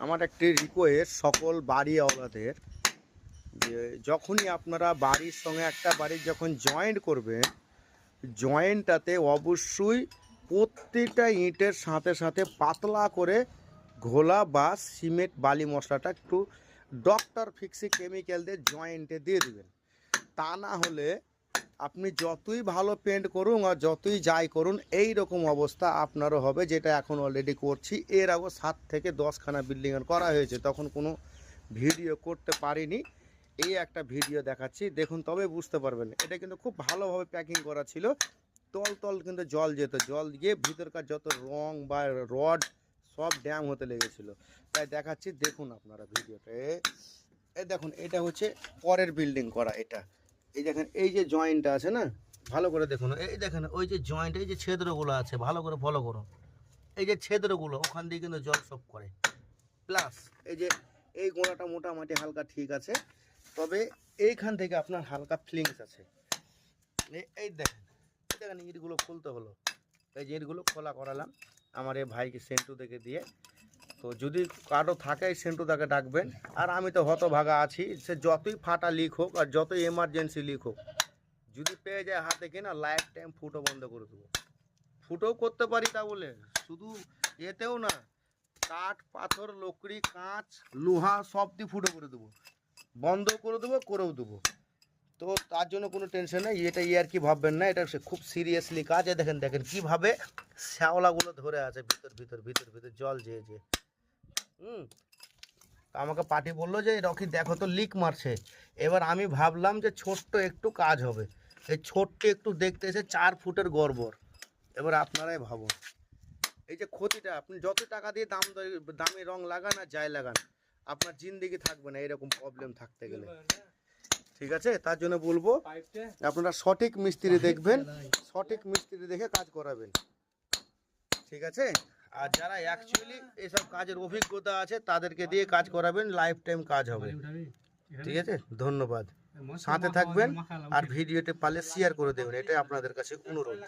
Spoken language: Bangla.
আমার একটি রিকোয়েস্ট সকল বাড়িওয়ালাদের যে যখনই আপনারা বাড়ির সঙ্গে একটা বাড়ির যখন জয়েন্ট করবেন, জয়েন্টটাতে অবশ্যই প্রত্যেকটা ইঁটের সাথে সাথে পাতলা করে ঘোলা বা সিমেন্ট বালি মশলাটা একটু ডক্টর ফিক্সি কেমিক্যাল দিয়ে জয়েন্টে দিয়ে দেবেন। তা না হলে আপনি যতই ভালো পেন্ট করুন আর যতই যাই করুন এই রকম অবস্থা আপনারও হবে, যেটা এখন অলরেডি করছি। এর আগে 7 থেকে 10খানা বিল্ডিংয়ের করা হয়েছে, তখন কোনো ভিডিও করতে পারিনি। এই একটা ভিডিও দেখাচ্ছি, দেখুন তবে বুঝতে পারবেন। এটা কিন্তু খুব ভালোভাবে প্যাকিং করা ছিল, তল তল কিন্তু জল যেত, জল গিয়ে ভিতরকার যত রং বা রড সব ড্যাম হতে লেগেছিলো। তাই দেখাচ্ছি, দেখুন আপনারা ভিডিওতে। এই দেখুন, এটা হচ্ছে পরের বিল্ডিং করা। এটা এই দেখেন, এই যে জয়েন্টটা আছে না, ভালো করে দেখুন। এই দেখেন ওই যে জয়েন্ট, এই যে ছিদ্রগুলো আছে, ভালো করে ফলো করুন। এই যে ছিদ্রগুলো, ওখান দিয়ে কিন্তু জল সব করে। প্লাস এই যে এই গোড়াটা মোটামুটি হালকা ঠিক আছে, তবে এইখান থেকে আপনার হালকা ফিলিংস আছে। এই দেখেন, দেখেন ইটগুলো খুলতে হলো। এই যে ইটগুলো খোলা করালাম আমার এই ভাইকে সেন্টু থেকে দিয়ে। তো যদি কারো থাকে সেন্টু তাকে ডাকবেন। আর আমি তো হতভাগা আছি, সে যতই ফাটা লিক হোক আর যতই এমার্জেন্সি লিক হোক, যদি পেয়ে যায় হাতে কিনা লাইফ টাইম ফুটো বন্ধ করে দেবো। ফুটোও করতে পারি, তা বলে শুধু এতেও না, কাঠ পাথর লকড়ি কাঁচ লোহা সব দিয়ে ফুটো করে দেবো, বন্ধ করে দেবো, করেও দেবো। তো তার জন্য কোনো টেনশন নেই। এটা আর কি ভাববেন না, এটা খুব সিরিয়াসলি কাজ। দেখেন দেখেন কীভাবে শ্যাওলাগুলো ধরে আছে ভিতর ভিতর ভিতর ভিতর জল যেয়ে যেয়ে। আমাকে পার্টি বললো যে রকি দেখো তো লিক মারছে। এবার আমি ভাবলাম যে ছোট্ট একটু কাজ হবে, এই ছোট্ট একটু দেখতে এসে 4 ফুটের গড়বড়। এবার আপনারাই ভাবুন, এই যে ক্ষতিটা। আপনি যত টাকা দিয়ে দামি রং লাগান আর যাই লাগান, আপনার জিন্দেগি থাকবে না এরকম প্রবলেম থাকতে গেলে। ঠিক আছে, তার জন্য বলবো আপনারা সঠিক মিস্ত্রি দেখবেন, সঠিক মিস্ত্রি দেখে কাজ করাবেন। ঠিক আছে, আর যারা অ্যাকচুয়ালি এসব কাজের অভিজ্ঞতা আছে তাদেরকে দিয়ে কাজ করাবেন, লাইফ টাইম কাজ হবে। ঠিক আছে, ধন্যবাদ। সাথে থাকবেন আর ভিডিওটি পারলে শেয়ার করে দেবেন, এটাই আপনাদের কাছে অনুরোধ।